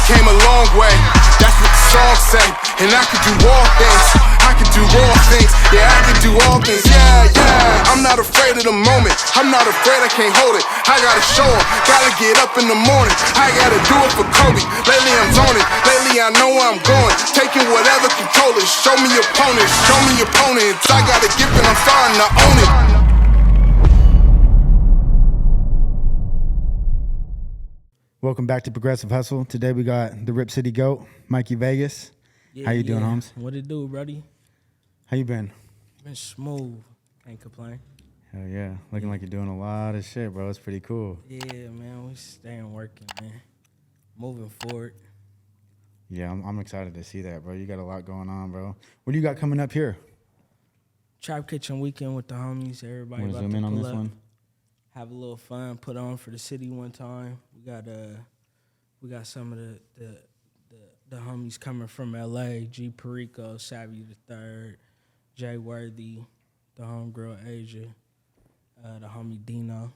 came a long way, that's what the song say. And I could do all things, I could do all things. Yeah, I could do all things, yeah. I'm not afraid of the moment, I'm not afraid I can't hold it. I gotta show 'em, gotta get up in the morning. I gotta do it for Kobe, lately I'm zoning. Lately I know where I'm going, taking whatever controllers. Show me opponents, show me opponents. I got a gift and I'm starting to own it. Welcome back to Progressive Hustle. Today we got the Rip City GOAT, Mikey Vegaz. How you doing, Holmes? What it do, buddy? How you been? Been smooth. Can't complain. Hell yeah. Looking like you're doing a lot of shit, bro. It's pretty cool. Yeah, man. We staying working, man. Moving forward. Yeah, I'm excited to see that, bro. You got a lot going on, bro. What do you got coming up here? Trap Kitchen weekend with the homies. Everybody Want to about zoom in to on pull this up, one? have a little fun, put on for the city one time. We got some of the homies coming from LA, G Perico, Savvy the Third, Jay Worthy, the homegirl Asia, the homie Dino,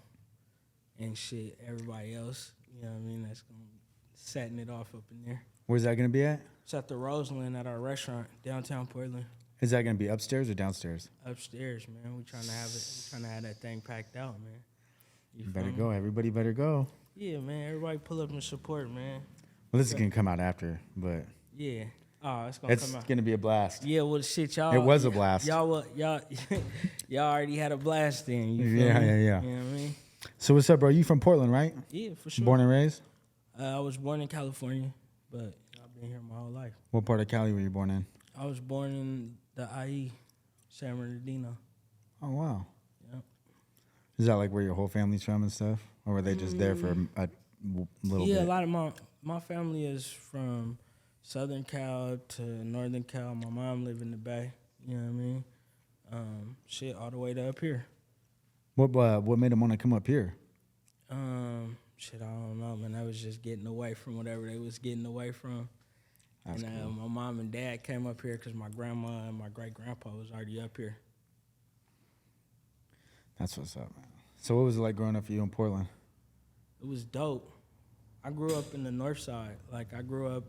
and shit, everybody else. You know what I mean? That's gonna be setting it off up in there. Where's that going to be at? It's at the Roseland at our restaurant, downtown Portland. Is that going to be upstairs or downstairs? Upstairs, man. We trying to have it. We trying to have that thing packed out, man. You better go. Everybody better go. Yeah, man. Everybody pull up and support, man. Well, this is going to come out after, but Yeah. Oh, it's gonna come out. it's going to be a blast. Yeah, well, shit, y'all. It was a blast. Y'all already had a blast then. You feel Yeah, me? yeah, yeah. You know what I mean? So what's up, bro? You from Portland, right? Yeah, for sure. Born and raised? I was born in California, but I've been here my whole life. What part of Cali were you born in? I was born in the IE, San Bernardino. Oh, wow. Yep. Is that like where your whole family's from and stuff? Or were they just there for a little bit? Yeah, a lot of my family is from Southern Cal to Northern Cal. My mom lived in the Bay. You know what I mean? Shit, all the way to up here. What made them want to come up here? Shit, I don't know, man. I was just getting away from whatever they was getting away from. That's and cool. my mom and dad came up here because my grandma and my great-grandpa was already up here. That's what's up, man. So what was it like growing up for you in Portland? It was dope. I grew up in the north side. Like, I grew up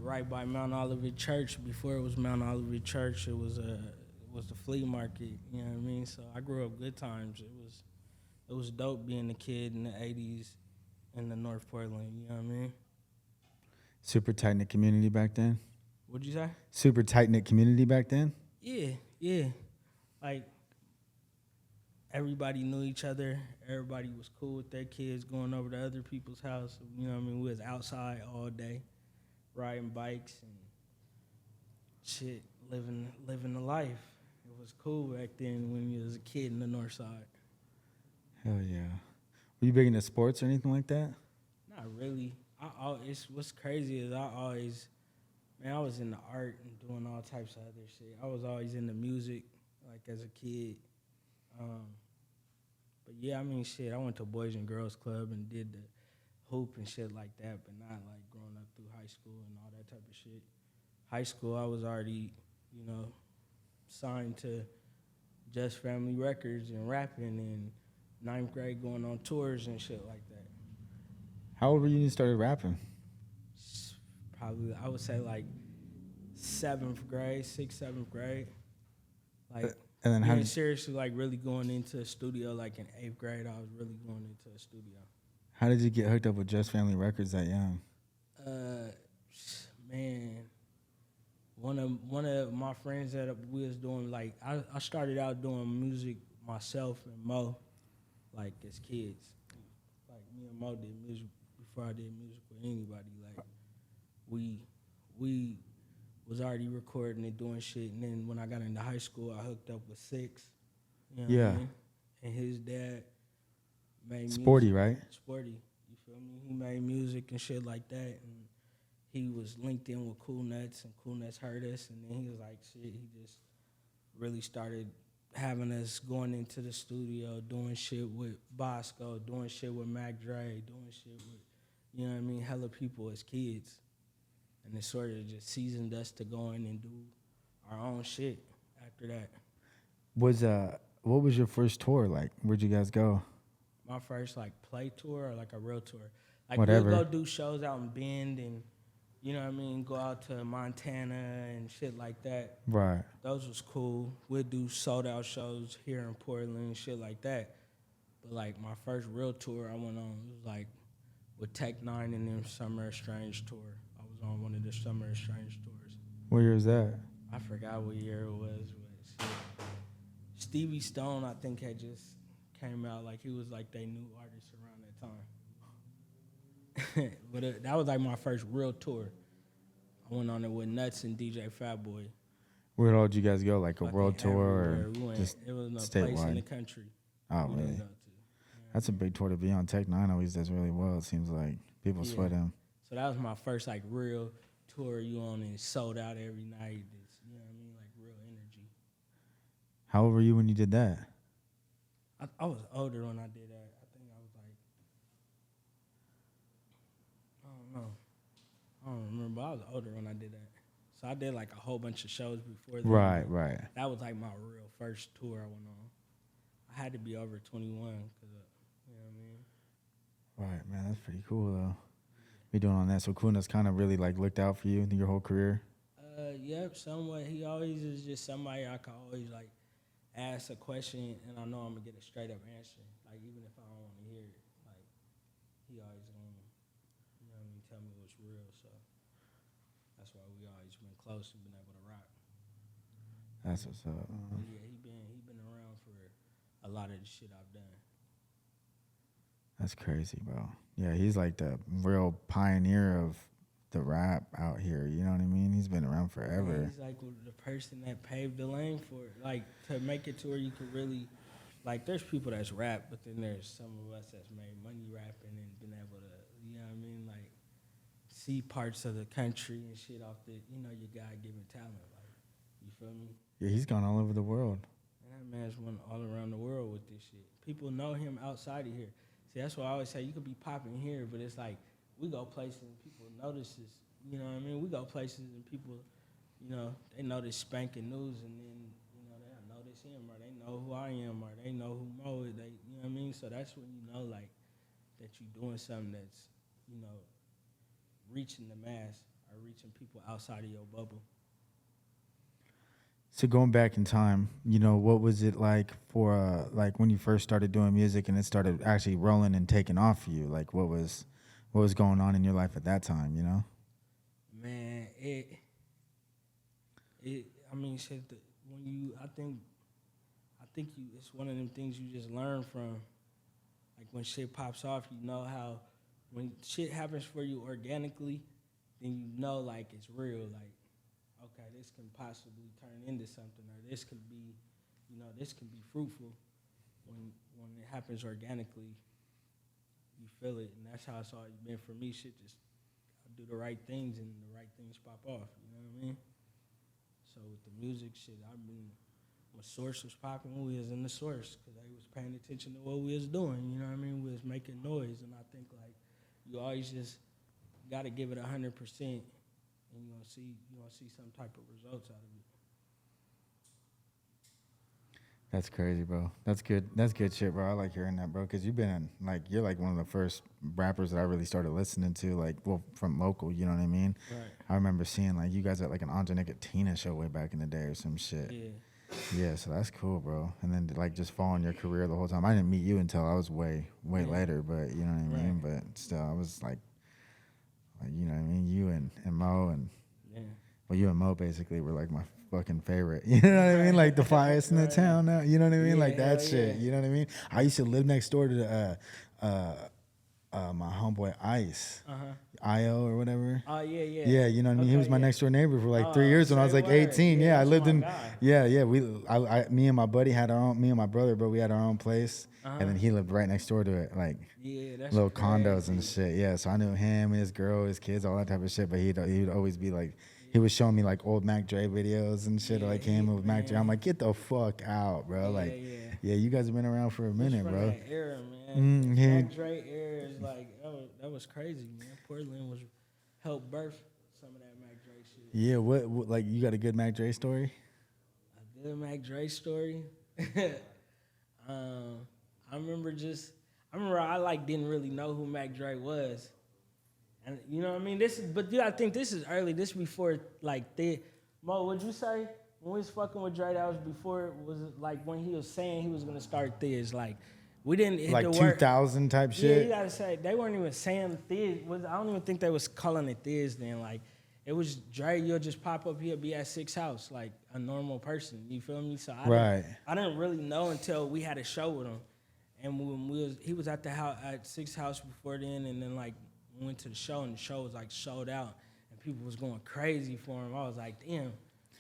right by Mount Olivet Church. Before it was Mount Olivet Church, it was the flea market. You know what I mean? So I grew up good times. It was dope being a kid in the 80s in the North Portland. You know what I mean? Super tight-knit community back then? What'd you say? Super tight-knit community back then? Yeah. Like, everybody knew each other. Everybody was cool with their kids going over to other people's house. You know what I mean? We was outside all day, riding bikes and shit, living the life. It was cool back then when you was a kid in the north side. Hell yeah. Were you big into sports or anything like that? Not really. What's crazy is I was into art and doing all types of other shit. I was always into music, like as a kid. But yeah, I mean, shit, I went to Boys and Girls Club and did the hoop and shit like that, but not like growing up through high school and all that type of shit. High school, I was already, signed to Just Family Records and rapping, and ninth grade going on tours and shit like that. How old were you when you started rapping? Probably, I would say like 6th, 7th grade. Like, and then how seriously, like really going into a studio, like in 8th grade, I was really going into a studio. How did you get hooked up with Just Family Records that young? Man, one of my friends that we was doing, like, I started out doing music myself and Mo, like as kids. Like me and Mo did music before I did music with anybody. Like we was already recording and doing shit, and then when I got into high school, I hooked up with Six. You know what I mean? And his dad made Sporty, music. right? Sporty, you feel me? He made music and shit like that, and he was linked in with Cool Nuts, and Cool Nuts heard us, and then he was like, shit, he just really started having us going into the studio, doing shit with Bosco, doing shit with Mac Dre, doing shit with, you know what I mean, hella people as kids. And it sort of just seasoned us to go in and do our own shit after that. What was your first tour like? Where'd you guys go? My first, like, play tour or, like, a real tour? Like whatever. we'll go do shows out in Bend and you know what I mean, go out to Montana and shit like that. Right. Those was cool. We'll do sold out shows here in Portland and shit like that. But like my first real tour I went on was like with Tech Nine and them Summer Exchange tour. I was on one of the Summer Exchange tours. What year was that? I forgot what year it was, but shit. Stevie Stone I think had just came out, like he was like their new artist around that time. But that was like my first real tour. I went on it with Nuts and DJ Fatboy. Where all did you guys go? Like a world tour Everywhere or we went. just It was no statewide? place in the country. Oh, we really? didn't go to. That's a big tour to be on. Tech Nine always does really well. It seems like people sweat him. So that was my first like real tour you on and sold out every night. It's, you know what I mean? Like real energy. How old were you when you did that? I was older when I did that. I think I was like, I don't know. I don't remember, but I was older when I did that. So I did like a whole bunch of shows before that. Right. That was like my real first tour I went on. I had to be over 21 because, you know what I mean? Right, man. That's pretty cool, though. Be doing on that. So Kuna's kind of really like looked out for you your whole career? Yep, somewhat. He always is just somebody I can always like ask a question and I know I'm gonna get a straight up answer. Like even if I don't want to hear it, like he always gonna, you know what I mean, tell me what's real. So that's why we always been close and been able to rock. That's what's up. Yeah, he been around for a lot of the shit I've done. That's crazy, bro. Yeah, he's like the real pioneer of the rap out here. You know what I mean? He's been around forever. He's like the person that paved the lane for it. Like to make it to where you could really, like there's people that's rap, but then there's some of us that's made money rapping and been able to, you know what I mean? Like see parts of the country and shit off the, you know, your God-given talent. Like, you feel me? Yeah, he's gone all over the world. And that man's went all around the world with this shit. People know him outside of here. See, that's why I always say you could be popping here, but it's like we go places and people notice this. You know what I mean? We go places and people, you know, they know this spanking news, and then you know they notice him, or they know who I am, or they know who Mo is. They, you know what I mean? So that's when you know like that you're doing something that's, you know, reaching the mass or reaching people outside of your bubble. So going back in time, you know, what was it like for like when you first started doing music and it started actually rolling and taking off for you? Like what was going on in your life at that time, you know? Man, I mean, shit. When you, I think you, it's one of them things you just learn from. Like when shit pops off, you know how when shit happens for you organically, then you know like it's real. Like, okay, this can possibly turn into something, or this could be, you know, this can be fruitful. When it happens organically, you feel it, and that's how it's always been for me. Shit, just I do the right things, and the right things pop off. You know what I mean? So with the music shit, when Source was popping, we was in the Source because they was paying attention to what we was doing. You know what I mean? We was making noise, and I think like you always just got to give it 100%, and you gonna see some type of results out of it. That's crazy, bro. That's good. That's good shit, bro. I like hearing that, bro, because you've been you're like one of the first rappers that I really started listening to, like, well, from local, you know what I mean? Right. I remember seeing, like, you guys at, like, an Angelica Tina show way back in the day or some shit. Yeah. Yeah, so that's cool, bro. And then, like, just following your career the whole time. I didn't meet you until I was way later, but, you know what I mean? But still, I was, like, you know what I mean? You and Mo and, well, you and Mo basically were, like, my fucking favorite. You know what I mean? Like the finest in the town now. You know what I mean? Like that shit. You know what I mean? I used to live next door to my homeboy Ice. IO or whatever. Oh yeah. Yeah, you know what I mean? He was my next door neighbor for like 3 years when I was like 18. Yeah, I lived in guy. me and my buddy had our own, me and my brother, bro, we had our own place. And then he lived right next door to it, like that's little crazy. condos and shit. Yeah, so I knew him, his girl, his kids, all that type of shit. But he'd always be like, he was showing me like old Mac Dre videos and shit, like him with Mac Dre. I'm like, get the fuck out, bro. Yeah, you guys have been around for a minute, bro. That era, man. Mac Dre era is like that was crazy, man. Portland was helped birth some of that Mac Dre shit. Yeah, what like you got a good Mac Dre story? A good Mac Dre story. I remember I like didn't really know who Mac Dre was. And you know what I mean? This is, but I think this is early. This before like Mo, would you say when we was fucking with Dre, that was before, was it like when he was saying he was gonna start this? Like we didn't hit Like the word 2000 type Yeah, shit. you gotta say they weren't even saying Thiz. I don't even think they was calling it Thiz then. Like it was Dre. You'll just pop up. He'll be at Six House like a normal person. You feel me? So I didn't really know until we had a show with him, and when he was at the house at Six House before then, and then like we went to the show, and the show was like sold out, and people was going crazy for him. I was like, damn.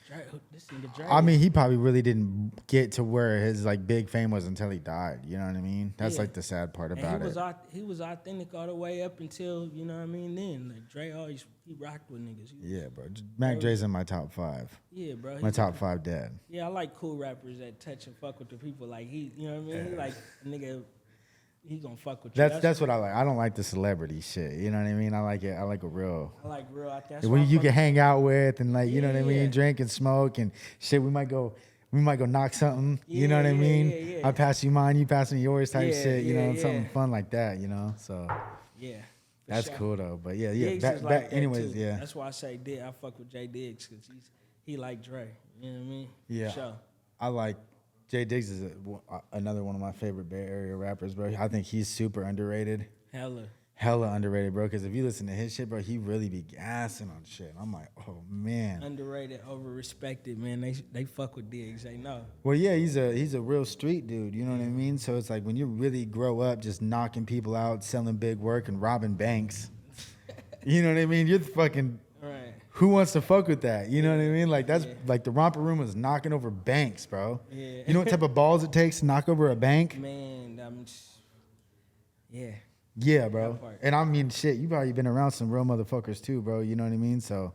Dre, this nigga Dre. I mean, he probably really didn't get to where his like big fame was until he died. You know what I mean? That's like the sad part about it. He was authentic all the way up until, you know what I mean, then. Like Dre always, he rocked with niggas. Yeah, bro. Mac Dre's in my top 5. Yeah, bro. My top 5 dead. Yeah, I like cool rappers that touch and fuck with the people. Like he, you know what I mean? He like a nigga, he gonna fuck with you. That's what I like. I don't like the celebrity shit. You know what I mean? I like it. I like a real. I like real. That's when you can hang out with and like, you know what I mean, drink and smoke and shit. We might go knock something. You know what I mean? Yeah. I pass you mine, you pass me yours type shit. You know, something fun like that. You know, so yeah, that's cool though. But yeah. Anyways, too. Yeah. That's why I say I fuck with Jay Diggs because he like Dre. You know what I mean? Yeah. For sure. I like Jay Diggs is another one of my favorite Bay Area rappers, bro. I think he's super underrated. Hella underrated, bro. Because if you listen to his shit, bro, he really be gassing on shit. I'm like, oh man. Underrated, over respected, man. They fuck with Diggs. They know. Well, yeah, he's a real street dude. You know what I mean? So it's like when you really grow up just knocking people out, selling big work, and robbing banks. You know what I mean? You're fucking. Right. Who wants to fuck with that? You know what I mean? Like that's like the romper room was knocking over banks, bro. Yeah. You know what type of balls it takes to knock over a bank? Man, yeah. Yeah, bro. And I mean, shit, you probably been around some real motherfuckers too, bro. You know what I mean? So,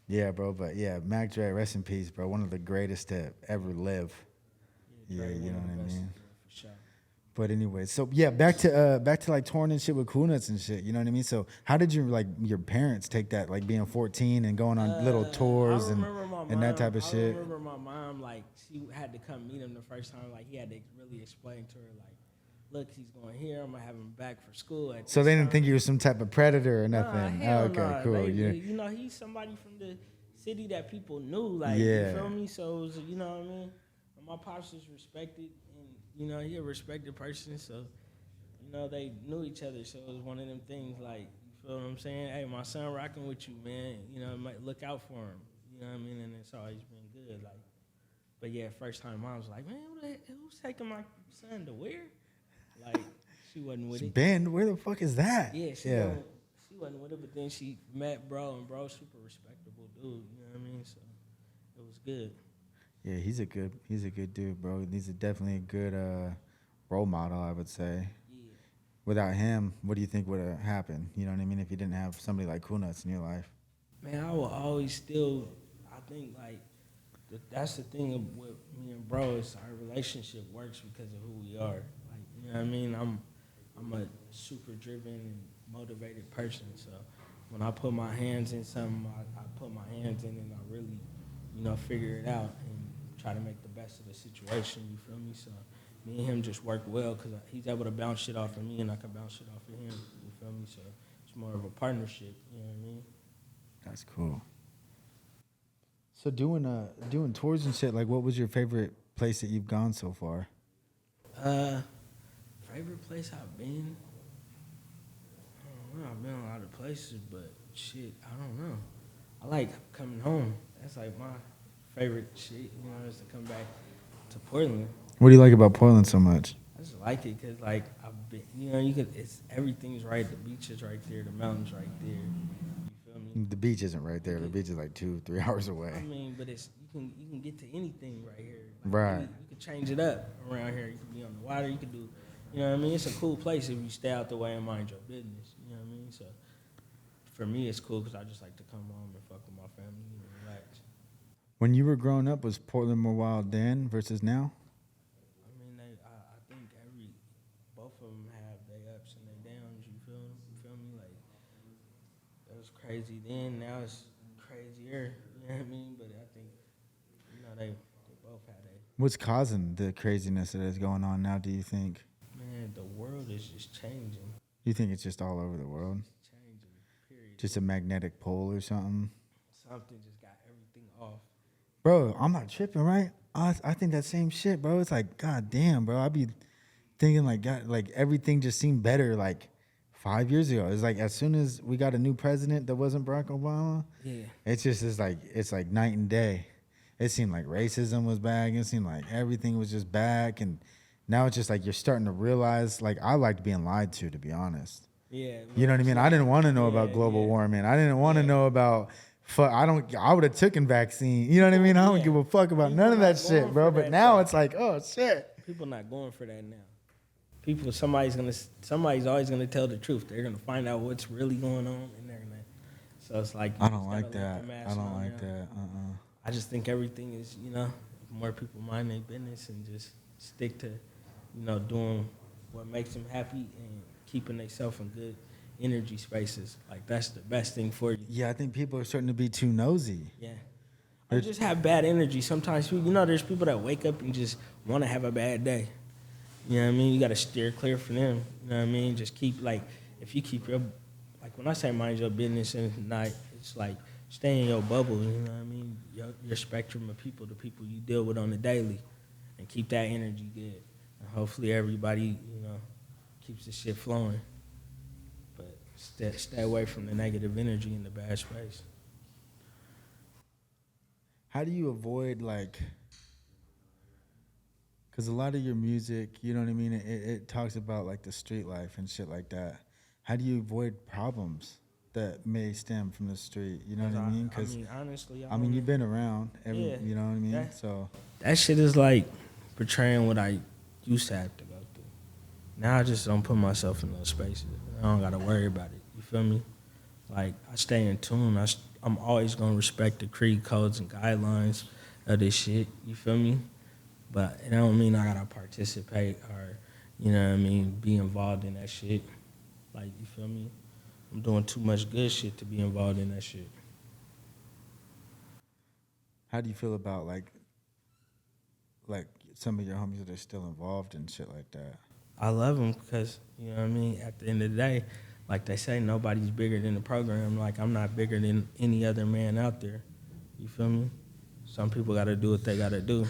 yeah, bro. But yeah, Mac Dre, rest in peace, bro. One of the greatest to ever live. Yeah, you know what I mean? For sure. But anyway, so yeah, back to like touring and shit with Cool Nuts and shit. You know what I mean? So how did your parents take that, like being 14 and going on little tours and that type of shit? I remember my mom, like, she had to come meet him the first time. Like, he had to really explain to her, like, look, he's going here. I'm gonna have him back for school. So they didn't think you were some type of predator or nothing. Cool. You know, he's somebody from the city that people knew. Like, you feel me? So it was, you know what I mean. My pops was respected, and you know, he a respected person. So, you know, they knew each other. So it was one of them things. Like, you feel what I'm saying? Hey, my son rocking with you, man. You know, might look out for him. You know what I mean? And it's always been good. Like, but yeah, first time mom was like, man, who's taking my son to where? Like, she wasn't with it. Ben, where the fuck is that? Yeah, she wasn't with it, but then she met bro, and bro, super respectable dude. You know what I mean? So it was good. Yeah, he's a good dude, bro. He's definitely a good role model, I would say. Yeah. Without him, what do you think would have happened? You know what I mean? If you didn't have somebody like Cool Nuts in your life. Man, I will always still. I think like that's the thing with me and bro is our relationship works because of who we are. You know what I mean? I'm a super driven and motivated person. So when I put my hands in something, I put my hands in it and I really, you know, figure it out and try to make the best of the situation. You feel me? So me and him just work well because he's able to bounce shit off of me and I can bounce shit off of him. You feel me? So it's more of a partnership. You know what I mean? That's cool. So doing tours and shit, like what was your favorite place that you've gone so far? Favorite place I've been? I don't know. I've been a lot of places, but shit, I don't know. I like coming home. That's like my favorite shit, you know, is to come back to Portland. What do you like about Portland so much? I just like it because, like, I've been, you know, everything's right. The beach is right there. The mountain's right there. You feel me? The beach isn't right there. The beach is like 2-3 hours away. I mean, but you can get to anything right here. Like, right. You can change it up around here. You can be on the water. You can do. You know what I mean? It's a cool place if you stay out the way and mind your business. You know what I mean? So for me, it's cool because I just like to come home and fuck with my family and relax. When you were growing up, was Portland more wild then versus now? I mean, I think both of them have their ups and their downs. You feel me? Like, that was crazy then. Now it's crazier. You know what I mean? But I think, you know, they both had their. What's causing the craziness that is going on now, do you think? Man, the world is just changing. You think it's just all over the world? It's changing. Just a magnetic pole or something. Something just got everything off. Bro, I'm not tripping, right? I think that same shit, bro. It's like, god damn, bro. I be thinking like, God, like everything just seemed better like 5 years ago. It's like as soon as we got a new president that wasn't Barack Obama, it's like night and day. It seemed like racism was back. It seemed like everything was just back, and now it's just like you're starting to realize. Like I liked being lied to be honest. Yeah, You know what I mean? I didn't want to know about global warming. I didn't want to know about. I would have taken vaccine. You know what I mean? I don't give a fuck about none of that shit, bro. But now it's like, oh shit. People not going for that now. Somebody's always gonna tell the truth. They're gonna find out what's really going on, and they're gonna. So it's like I don't like that. I just think everything is, more people mind their business and just stick to, doing what makes them happy and keeping themselves in good energy spaces. Like that's the best thing for you. Yeah, I think people are starting to be too nosy. Yeah. Or just have bad energy. Sometimes, there's people that wake up and just want to have a bad day. You know what I mean? You got to steer clear from them. You know what I mean? Just keep, if you keep your, when I say mind your business and not, it's like stay in your bubble, you know what I mean? Your spectrum of people, the people you deal with on the daily, and keep that energy good. And hopefully everybody, keeps the shit flowing. But stay away from the negative energy in the bad space. How do you avoid because a lot of your music, you know what I mean, it talks about like the street life and shit like that. How do you avoid problems that may stem from the street? You know what I mean? Because honestly, you've been around, you know what I mean. So that shit is like portraying what I used to have to go through. Now I just don't put myself in those spaces. I don't gotta worry about it. You feel me? Like I stay in tune. I'm always gonna respect the creed codes and guidelines of this shit. You feel me? But it don't mean I gotta participate or, be involved in that shit. Like, you feel me? I'm doing too much good shit to be involved in that shit. How do you feel about like some of your homies that are still involved in shit like that? I love them because, at the end of the day, like they say, nobody's bigger than the program. Like, I'm not bigger than any other man out there. You feel me? Some people got to do what they got to do.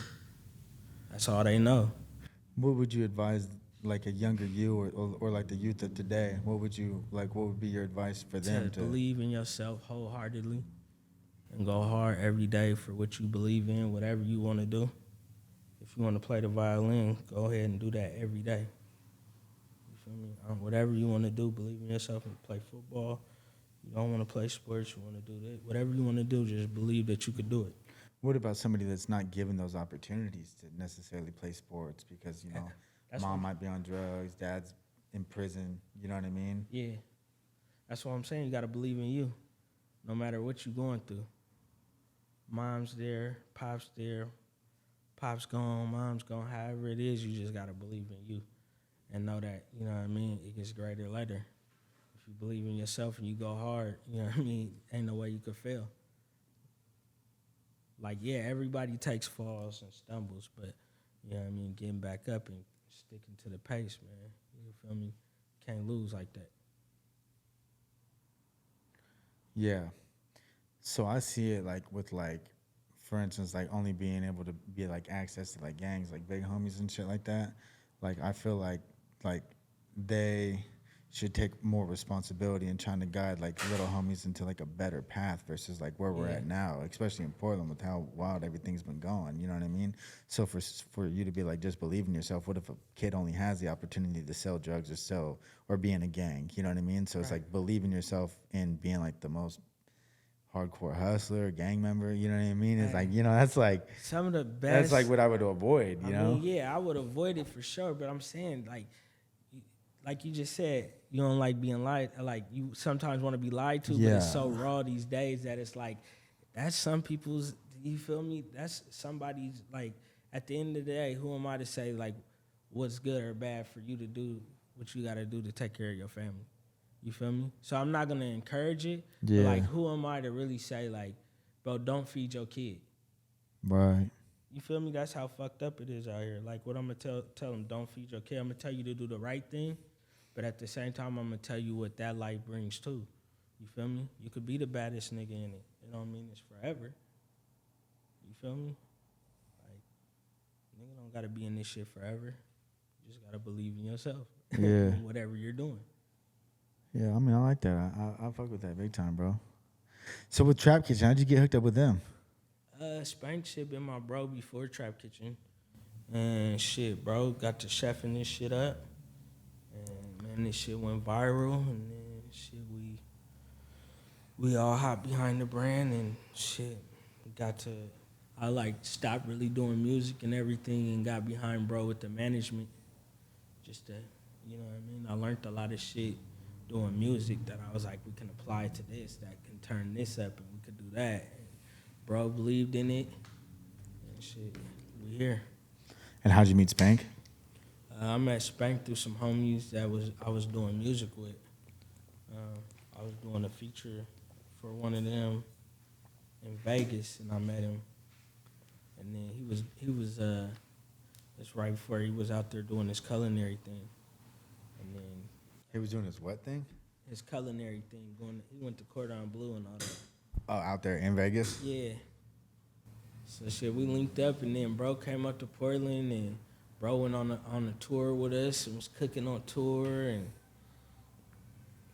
That's all they know. What would you advise, like a younger you or like the youth of today? What would be your advice for them to believe in yourself wholeheartedly and go hard every day for what you believe in, whatever you want to do. If you want to play the violin, go ahead and do that every day. You feel me? Whatever you want to do, believe in yourself and play football. You don't want to play sports, you want to do that. Whatever you want to do, just believe that you could do it. What about somebody that's not given those opportunities to necessarily play sports because, mom might be on drugs, dad's in prison, you know what I mean? Yeah. That's what I'm saying. You got to believe in you no matter what you're going through. Mom's there, pop's there, pop's gone, mom's gone, however it is, you just got to believe in you and know that, it gets greater later. If you believe in yourself and you go hard, ain't no way you could fail. Like, yeah, everybody takes falls and stumbles, but, getting back up and sticking to the pace, man. You feel me? Can't lose like that. Yeah. So I see it with for instance, only being able to be access to gangs, big homies and shit like that. I feel like they should take more responsibility in trying to guide little homies into a better path versus where we're at now, especially in Portland with how wild everything's been going. You know what I mean? So for you to be just believe in yourself. What if a kid only has the opportunity to sell drugs or be in a gang? You know what I mean? So it's believe in yourself and being the most hardcore hustler, gang member. You know what I mean? It's that's some of the best. That's what I would avoid. You know? I would avoid it for sure. But I'm saying like you just said, you don't like being lied. You sometimes want to be lied to, but it's so raw these days that it's that's some people's. You feel me? That's somebody's. At the end of the day, who am I to say what's good or bad for you to do what you got to do to take care of your family? You feel me? So I'm not gonna encourage it. Yeah. But who am I to really say bro, don't feed your kid? Right. You feel me? That's how fucked up it is out here. What I'm gonna tell them, don't feed your kid. I'm gonna tell you to do the right thing. But at the same time, I'm going to tell you what that life brings too. You feel me? You could be the baddest nigga in it. It don't mean it's forever. You feel me? Like, nigga don't gotta be in this shit forever. You just gotta believe in yourself. Yeah. Whatever you're doing. Yeah, I mean, I like that. I fuck with that big time, bro. So with Trap Kitchen, how'd you get hooked up with them? Spank shit been my bro before Trap Kitchen. And shit, bro, got to chefing this shit up. And man, this shit went viral. And then shit, we all hopped behind the brand and shit. I like stopped really doing music and everything and got behind bro with the management. Just to, you know what I mean? I learned a lot of shit doing music that I was like, we can apply to this, that can turn this up and we could do that. And bro believed in it. And shit, we here. And how'd you meet Spank? I met Spank through some homies that I was doing music with. I was doing a feature for one of them in Vegas, and I met him. And then he was that's right before he was out there doing his culinary thing. And then He was doing his what thing? his culinary thing, he went to Cordon Bleu and all that. Oh, out there in Vegas? Yeah. So shit, we linked up, and then bro came up to Portland, and bro went on a tour with us and was cooking on tour, and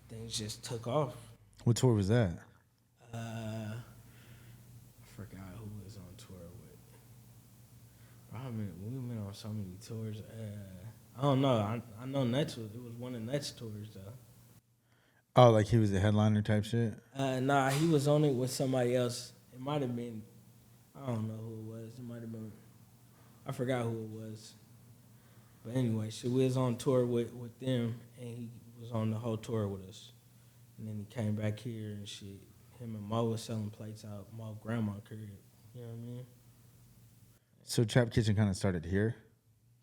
things just took off. What tour was that? I forgot who was on tour with. We've been on so many tours. I don't know. I know it was one of Nets tours though. Oh, like he was a headliner type shit? Nah, he was on it with somebody else. It might have been, I don't know who it was. It might have been, I forgot who it was. But anyway, shit, we was on tour with them, and he was on the whole tour with us. And then he came back here and shit. Him and Mo was selling plates out Mo grandma crib. You know what I mean? So Trap Kitchen kind of started here?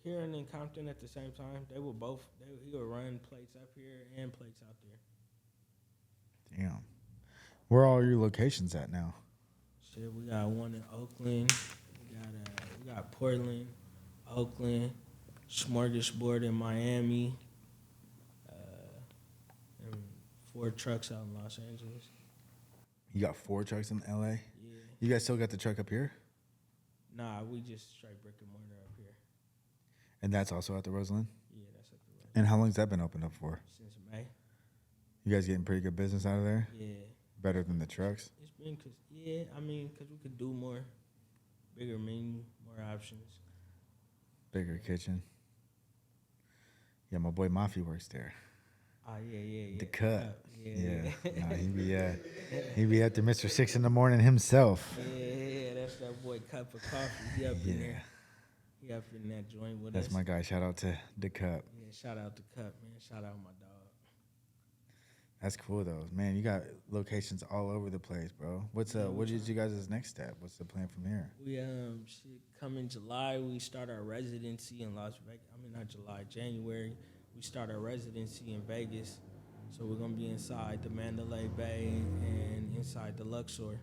Here and in Compton at the same time. They were both, he would run plates up here and plates out there. Damn. Where are all your locations at now? Shit, we got one in Oakland. We got Portland, Oakland, Smorgasbord in Miami, and 4 trucks out in Los Angeles. You got 4 trucks in LA? Yeah. You guys still got the truck up here? Nah, we just straight brick and mortar up here. And that's also at the Roseland? Yeah, that's at the Roseland. And how long's that been open up for? Since May. You guys getting pretty good business out of there? Yeah. Better than the trucks? It's been cause we could do more, bigger menu, more options. Bigger kitchen. Yeah, my boy Mafi works there. Oh yeah. The cut. Yeah. Nah, he be at the Mr. 6 in the morning himself. Yeah, that's that boy Cup of Coffee. He up in there. He up in that joint with us. That's my guy. Shout out to the Cup. Yeah, shout out to Cup, man. Shout out my dog. That's cool though, man. You got locations all over the place, bro. What is you guys' next step? What's the plan from here? We come in July. We start our residency in Las Vegas. I mean, not July, January. We start our residency in Vegas. So we're gonna be inside the Mandalay Bay and inside the Luxor.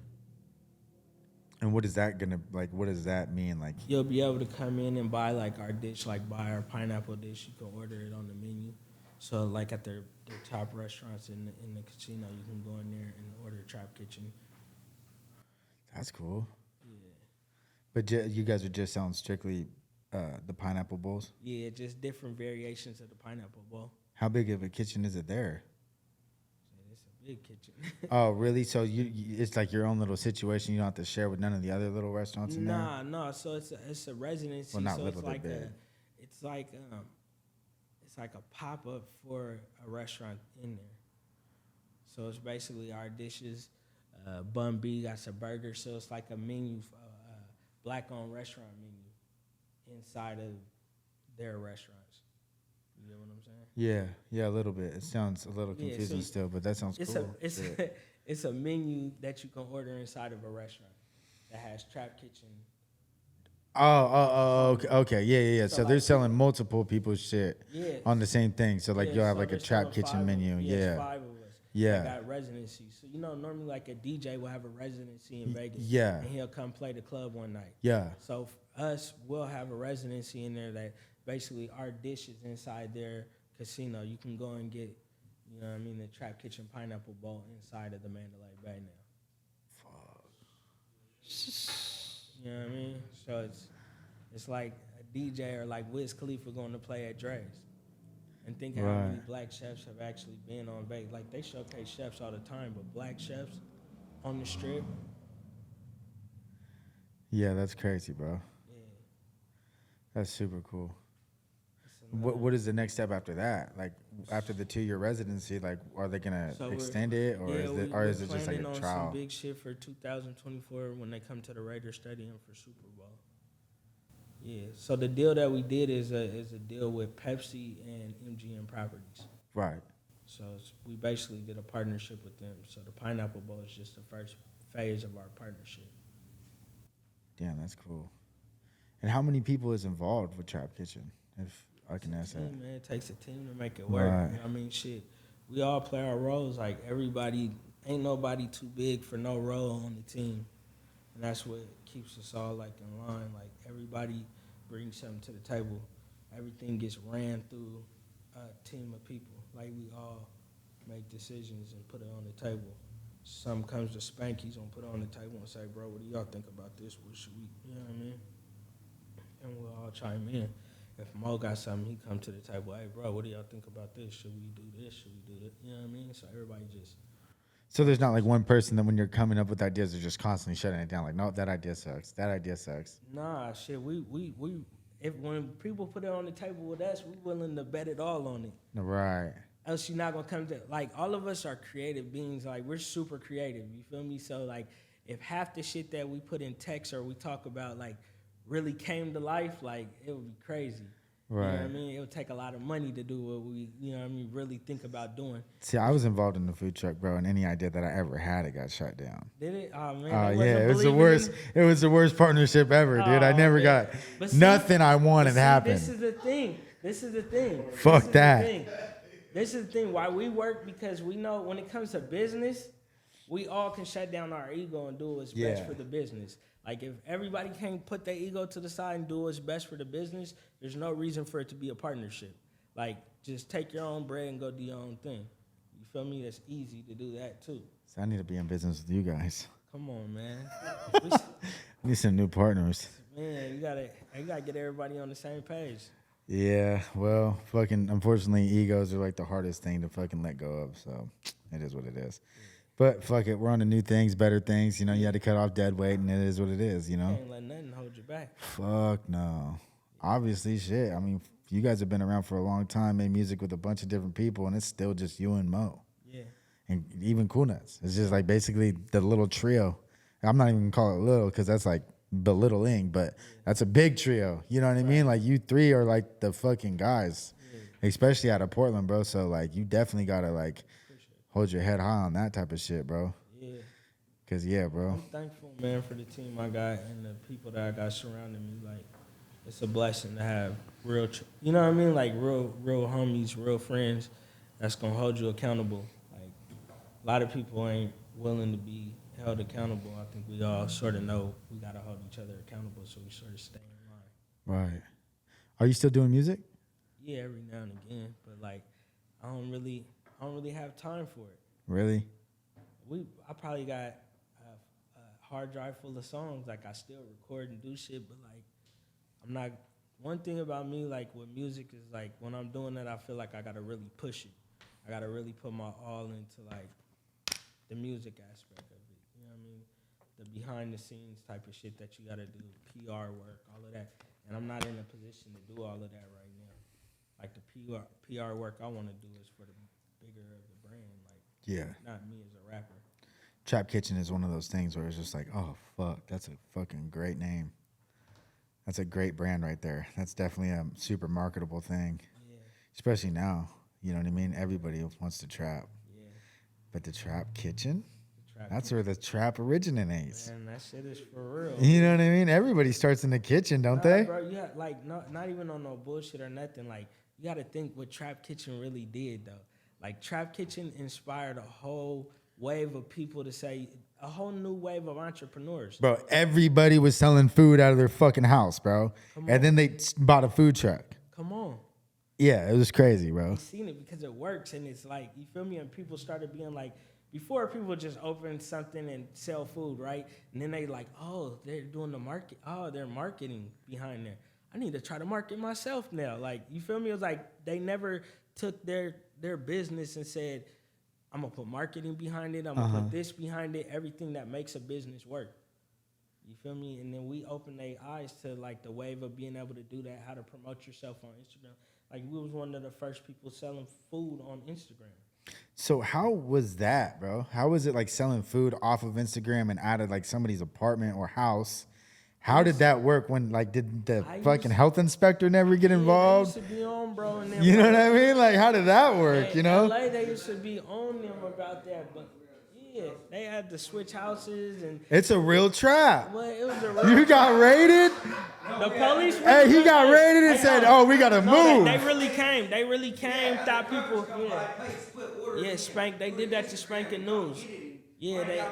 And what is that gonna like? What does that mean? Like you'll be able to come in and buy like our dish, like buy our pineapple dish. You can order it on the menu. So like at their top restaurants in the casino, you can go in there and order Trap Kitchen. That's cool. Yeah. But you guys are just selling strictly the pineapple bowls? Yeah, just different variations of the pineapple bowl. How big of a kitchen is it there? It's a big kitchen. Oh, really? So it's like your own little situation. You don't have to share with none of the other little restaurants in there? No. So it's a residency. Well, not so little, it's like they're big. It's like a pop-up for a restaurant in there. So it's basically our dishes. Bun B got a burger, so it's like a menu, black-owned restaurant menu inside of their restaurants. You know what I'm saying? Yeah, a little bit. It sounds a little confusing still, but that sounds cool. It's a menu that you can order inside of a restaurant that has Trap Kitchen. Okay. Yeah. So they're selling multiple people's shit on the same thing. So like you'll have like a Trap Kitchen menu. Yeah. 5 of us. Yeah. That got residency. So normally like a DJ will have a residency in Vegas. Yeah. And he'll come play the club one night. Yeah. So us, we'll have a residency in there that basically our dishes inside their casino. You can go and get, You know what I mean? The Trap Kitchen Pineapple Bowl inside of the Mandalay Bay now. You know what I mean? So it's like a DJ or like Wiz Khalifa going to play at Dre's. And think how many black chefs have actually been on base. Like, they showcase chefs all the time, but black chefs on the strip. Yeah, that's crazy, bro. Yeah. That's super cool. What is the next step after that? Like, after the 2-year residency, like, are they gonna extend it, or is it just like a on trial? Some big shit for 2024 when they come to the Raiders Stadium for Super Bowl. Yeah. So the deal that we did is a deal with Pepsi and MGM Properties. Right. So we basically did a partnership with them. So the Pineapple Bowl is just the first phase of our partnership. Damn, that's cool. And how many people is involved with Trap Kitchen? If I can ask that. Man, it takes a team to make it work. Right. You know what I mean, shit, we all play our roles. Like, everybody, ain't nobody too big for no role on the team. And that's what keeps us all, like, in line. Like, everybody brings something to the table. Everything gets ran through a team of people. Like, we all make decisions and put it on the table. Some comes to Spank, he's gonna put it on the table and say, bro, what do y'all think about this? What should we, you know what I mean? And we'll all chime in. If Mo got something, he come to the table, hey, bro, what do y'all think about this? Should we do this? Should we do that? You know what I mean? So everybody just... So there's not like one person that when you're coming up with ideas, they're just constantly shutting it down. Like, no, that idea sucks. That idea sucks. Nah, shit, when people put it on the table with us, we willing to bet it all on it. Right. Else you're not gonna come to, like, all of us are creative beings. Like, we're super creative, you feel me? So, like, if half the shit that we put in text or we talk about, like, really came to life, like, it would be crazy. Right. You know what I mean? It would take a lot of money to do what we, you know what I mean, really think about doing. See, I was involved in the food truck, bro, and any idea that I ever had, it got shut down. Did it? Oh, man. Oh, yeah, it was the worst. It was the worst partnership ever, dude. I never got nothing I wanted happen. This is the thing. Fuck that. This is the thing. Why we work, because we know when it comes to business, we all can shut down our ego and do what's best for the business. Like, if everybody can't put their ego to the side and do what's best for the business, there's no reason for it to be a partnership. Like, just take your own bread and go do your own thing. You feel me? That's easy to do that, too. So I need to be in business with you guys. Come on, man. I need some new partners. Man, you gotta get everybody on the same page. Yeah, well, fucking, unfortunately, egos are like the hardest thing to fucking let go of, so it is what it is. But fuck it, we're on to new things, better things. You know, you had to cut off dead weight, and it is what it is, you know? You can't let nothing hold you back. Fuck no. Obviously, shit. I mean, you guys have been around for a long time, made music with a bunch of different people, and it's still just you and Mo. Yeah. And even Cool Nuts. It's just like basically the little trio. I'm not even gonna call it little because that's like belittling, but that's a big trio. You know what I mean? Like, you three are like the fucking guys, especially out of Portland, bro. So like, you definitely gotta like hold your head high on that type of shit, bro. Yeah. Cause yeah, bro. I'm thankful, man, for the team I got and the people that I got surrounding me. Like, it's a blessing to have real, you know what I mean? Like, real homies, real friends that's gonna hold you accountable. Like, a lot of people ain't willing to be held accountable. I think we all sort of know we gotta hold each other accountable, so we sort of stay in line. Right. Are you still doing music? Yeah, every now and again, but like, I don't really have time for it. Really? I probably got a hard drive full of songs. Like, I still record and do shit, but like, I'm not. One thing about me, like with music, is like when I'm doing that, I feel like I gotta really push it. I gotta really put my all into like the music aspect of it. You know what I mean? The behind the scenes type of shit that you gotta do, PR work, all of that. And I'm not in a position to do all of that right now. Like, the PR work I want to do is for the bigger of the brand. Like, yeah, not me as a rapper. Trap Kitchen is one of those things where it's just like, oh fuck, that's a fucking great name. That's a great brand right there. That's definitely a super marketable thing. Yeah. Especially now. You know what I mean? Everybody wants to trap. Yeah. But the Trap Kitchen? That's where the trap originates. Man, that shit is for real. You know what I mean? Everybody starts in the kitchen, don't they? Bro, you have, like, not even on no bullshit or nothing. Like, you got to think what Trap Kitchen really did, though. Like, Trap Kitchen inspired a whole wave of people to say, a whole new wave of entrepreneurs. Bro, everybody was selling food out of their fucking house, bro. And then they bought a food truck. Come on. Yeah, it was crazy, bro. We seen it because it works, and it's like, you feel me? And people started being like, before people just open something and sell food, right? And then they like, oh, they're doing the market. Oh, they're marketing behind there. I need to try to market myself now. Like, you feel me? It was like they never took their business and said, I'm gonna put marketing behind it. I'm gonna put this behind it. Everything that makes a business work. You feel me? And then we opened their eyes to like the wave of being able to do that, how to promote yourself on Instagram. Like, we was one of the first people selling food on Instagram. So how was that, bro? How was it like selling food off of Instagram and out of like somebody's apartment or house? How did that work? When like did the fucking health inspector never get involved? They used to be on, bro. And then, You know what I mean? Like how did that work? You know? LA, they used to be on them about that, but yeah, they had to switch houses and. It's a real trap. Well, it was a real. You got raided? The police. Hey, he got raided and said, "Oh, we gotta move." They really came. They really came. Thought people. Yeah, Spank. They did that to Spanking News. Yeah, they.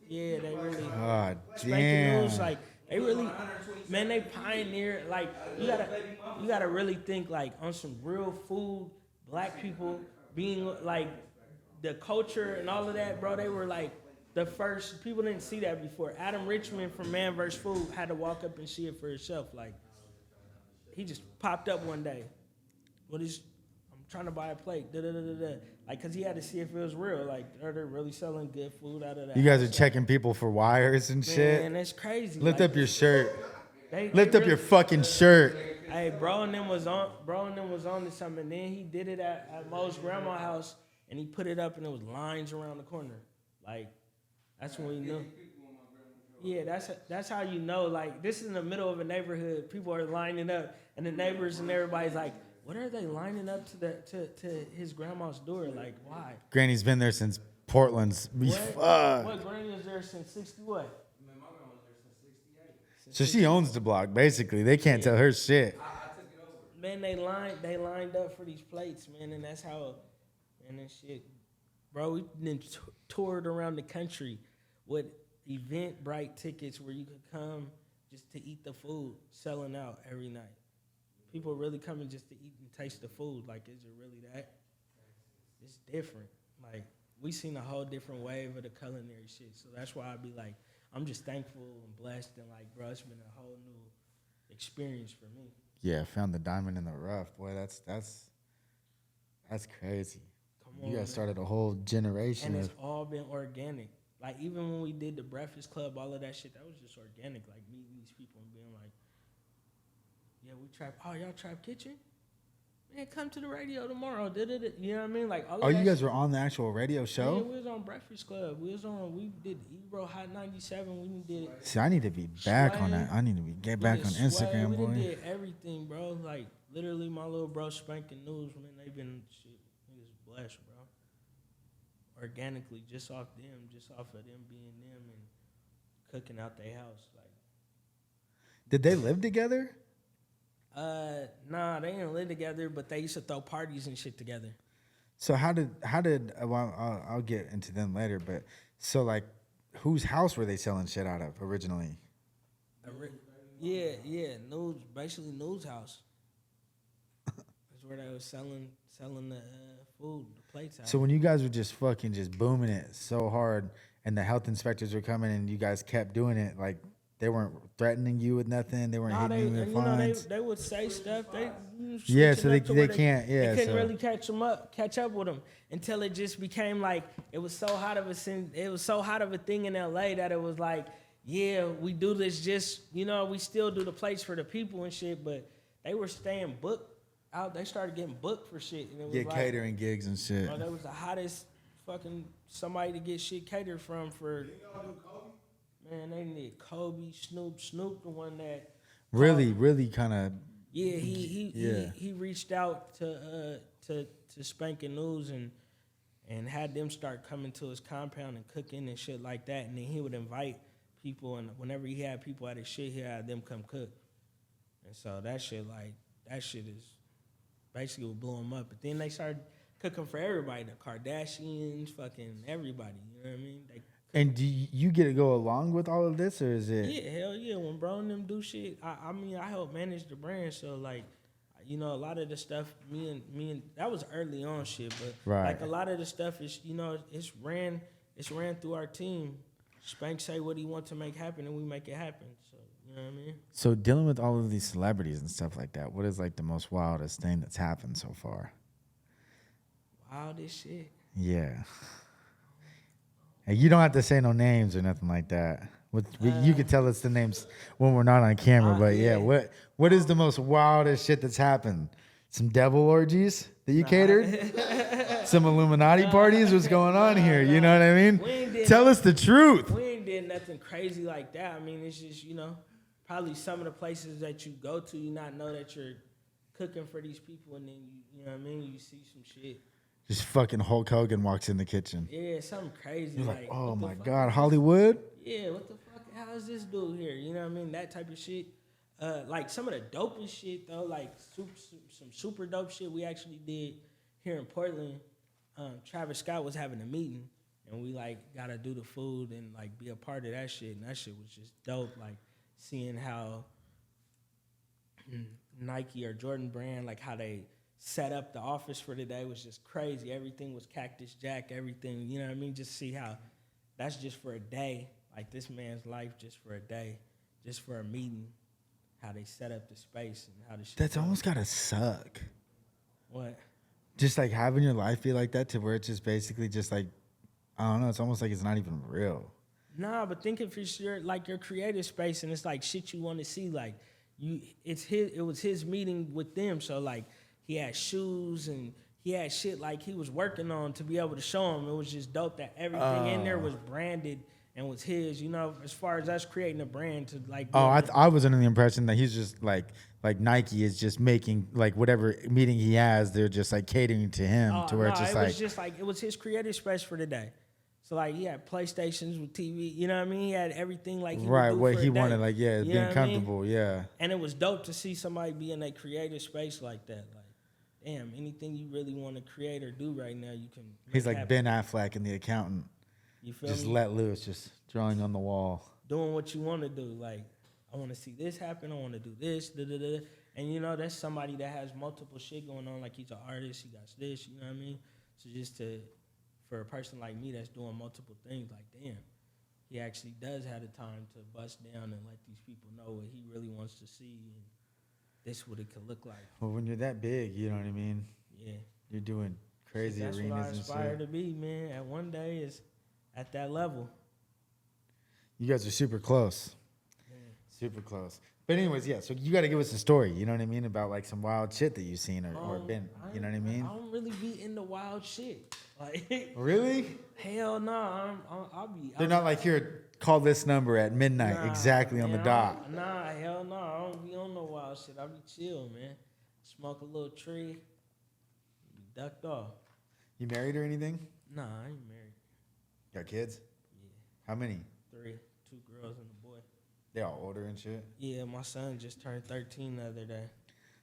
Yeah, they really. God Spanking damn. News, like they really, man, they pioneered. Like you gotta really think like on some real food. Black people being like the culture and all of that, bro. They were like the first. People didn't see that before. Adam Richmond from Man vs. Food had to walk up and see it for himself. Like he just popped up one day. What is? I'm trying to buy a plate. Da da da da da. Like, cause he had to see if it was real. Like, are they really selling good food out of that? You guys are checking people for wires and shit. Man, that's crazy. Lift like, up your shirt. Lift up your fucking shirt. Hey, bro, and them was on to something. And then he did it at Mo's grandma's house, and he put it up, and there was lines around the corner. Like, that's when we knew. Yeah, that's how you know. Like, this is in the middle of a neighborhood. People are lining up, and the neighbors and everybody's like, "What are they lining up to his grandma's door? Like, why?" Granny's been there since Portland's. What Granny was there since 60 what? So she owns the block, basically. They can't tell her shit. Man, they lined up for these plates, man, and that's how, and that shit, bro. We then toured around the country with Eventbrite tickets where you could come just to eat the food, selling out every night. People really coming just to eat and taste the food. Like, is it really that? It's different. Like, we seen a whole different wave of the culinary shit. So that's why I be like, I'm just thankful and blessed, and like, bro, it's been a whole new experience for me. Yeah, found the diamond in the rough. Boy, that's crazy. Come on, you guys man. started a whole generation And of it's all been organic. Like, even when we did the Breakfast Club, all of that shit, that was just organic. Like, meeting these people and being like, yeah, we trap. Oh, y'all trap kitchen? Man, come to the radio tomorrow. Da-da-da. You know what I mean? Like, all of you that guys shit. were on the actual radio show? Yeah, we was on Breakfast Club. We did Ebro Hot 97. We did. See, I need to be back on that. I need to get back on Instagram, we boy. We did everything, bro. Like, literally, my little bro Spanking News, man, they been shit. Niggas blessed, bro. Organically, just off of them being them and cooking out their house. Like, Did they live together? Nah, they didn't live together, but they used to throw parties and shit together. So how did well, I'll get into them later, but so like whose house were they selling shit out of originally? Yeah, News, basically News house. That's where they was selling the food, the plates out. So when you guys were just fucking just booming it so hard and the health inspectors were coming and you guys kept doing it, like they weren't threatening you with nothing. They weren't hitting you with fines. They would say stuff. So they can't. Yeah, they couldn't really catch up with them until it just became like it was so hot of a thing in LA that it was like, yeah, we do this just we still do the plates for the people and shit, but they were staying booked out. They started getting booked for shit. And it was like, catering gigs and shit. Bro, that was the hottest fucking somebody to get shit catered from for. Man, they need Kobe, Snoop, the one that really kind of. Yeah, he reached out to Spanking News and had them start coming to his compound and cooking and shit like that, and then he would invite people, and whenever he had people at his shit, he had them come cook, and so that shit is basically what blew him up. But then they started cooking for everybody, the Kardashians, fucking everybody. You know what I mean? And do you get to go along with all of this, or is it? Yeah, hell yeah. When bro and them do shit, I mean, I help manage the brand, so like, you know, a lot of the stuff me and that was early on shit, but Right. like a lot of the stuff is, you know, it's ran through our team. Spank say what he wants to make happen, and we make it happen. So you know what I mean. So dealing with all of these celebrities and stuff like that, what is like the most wildest thing that's happened so far? Wildest shit. Yeah. And you don't have to say no names or nothing like that. You could tell us the names when we're not on camera, but yeah, what is the most wildest shit that's happened? Some devil orgies that you catered? Some Illuminati parties? What's going on here? You know what I mean? Tell us the truth. We ain't did nothing crazy like that. I mean, it's just, you know, probably some of the places that you go to, you not know that you're cooking for these people, and then you know what I mean? You see some shit. Just fucking Hulk Hogan walks in the kitchen. Yeah, something crazy. You're like, oh my fuck God, Hollywood? Yeah, what the fuck? How is this dude here? You know what I mean? That type of shit. Like some of the dopest shit though, like some super dope shit we actually did here in Portland. Travis Scott was having a meeting, and we like gotta do the food and like be a part of that shit. And that shit was just dope. Like seeing how Nike or Jordan brand, like how they set up the office for the day was just crazy. Everything was Cactus Jack, everything, you know what I mean? Just see how that's just for a day, like this man's life just for a day, just for a meeting, how they set up the space and how the shit That's goes. almost gotta suck. What? Just like having your life be like that to where it's just basically just like, I don't know, it's almost like it's not even real. Nah, but think if it's your creative space and it's like shit you want to see, like it was his meeting with them, so like he had shoes and he had shit like he was working on to be able to show him. It was just dope that everything in there was branded and was his, you know, as far as us creating a brand to like. I was under the impression that he's just like Nike is just making like whatever meeting he has, they're just like catering to him to where it's just it like. was just like, it was his creative space for the day. So like he had PlayStations with TV, you know what I mean? He had everything like he would do what for he a day. wanted, like, yeah, You know being what I comfortable, mean? yeah. And it was dope to see somebody be in a creative space like that. Like, damn, anything you really want to create or do right now, you can make He's like happen. Ben Affleck in The Accountant. You feel Just me? let loose, just drawing on the wall. Doing what you want to do. Like, I want to see this happen. I want to do this. Da-da-da. And, you know, that's somebody that has multiple shit going on. Like, he's an artist. He got this, you know what I mean? So just for a person like me that's doing multiple things, like, damn, he actually does have the time to bust down and let these people know what he really wants to see and this what it could look like. Well, when you're that big, you know what I mean? Yeah. You're doing crazy That's arenas what I and aspire shit. to be, man. At one day is at that level. You guys are super close. Super close. But anyways, yeah, so you got to give us a story, you know what I mean, about like some wild shit that you've seen or been, you know what I mean? I don't really be into wild shit. Like, Really? hell no. I'll be. They're not like, here, call this number at midnight, Nah, exactly on the man, dot. Nah, hell no. I don't be on no wild shit. I be chill, man. Smoke a little tree. Be ducked off. You married or anything? Nah, I ain't married. Got kids? Yeah, How many? 3, 2 girls and a boy. They all older and shit? Yeah, my son just turned 13 the other day.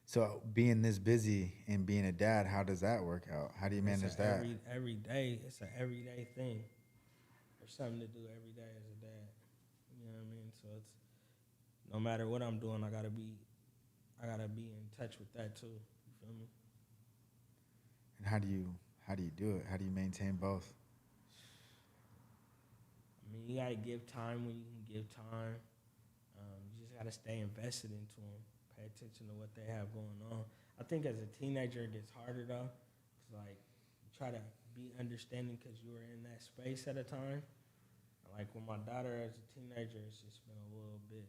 So being this busy and being a dad, how does that work out? How do you manage that? Every day, it's an everyday thing. There's something to do every day as a dad. You know what I mean? So it's no matter what I'm doing, I gotta be in touch with that too. You feel me? And how do you do it? How do you maintain both? I mean, you gotta give time when you can give time. You just gotta stay invested into them. Pay attention to what they have going on. I think as a teenager it gets harder though. It's like you try to be understanding because you were in that space at a time. Like with my daughter as a teenager, it's just been a little bit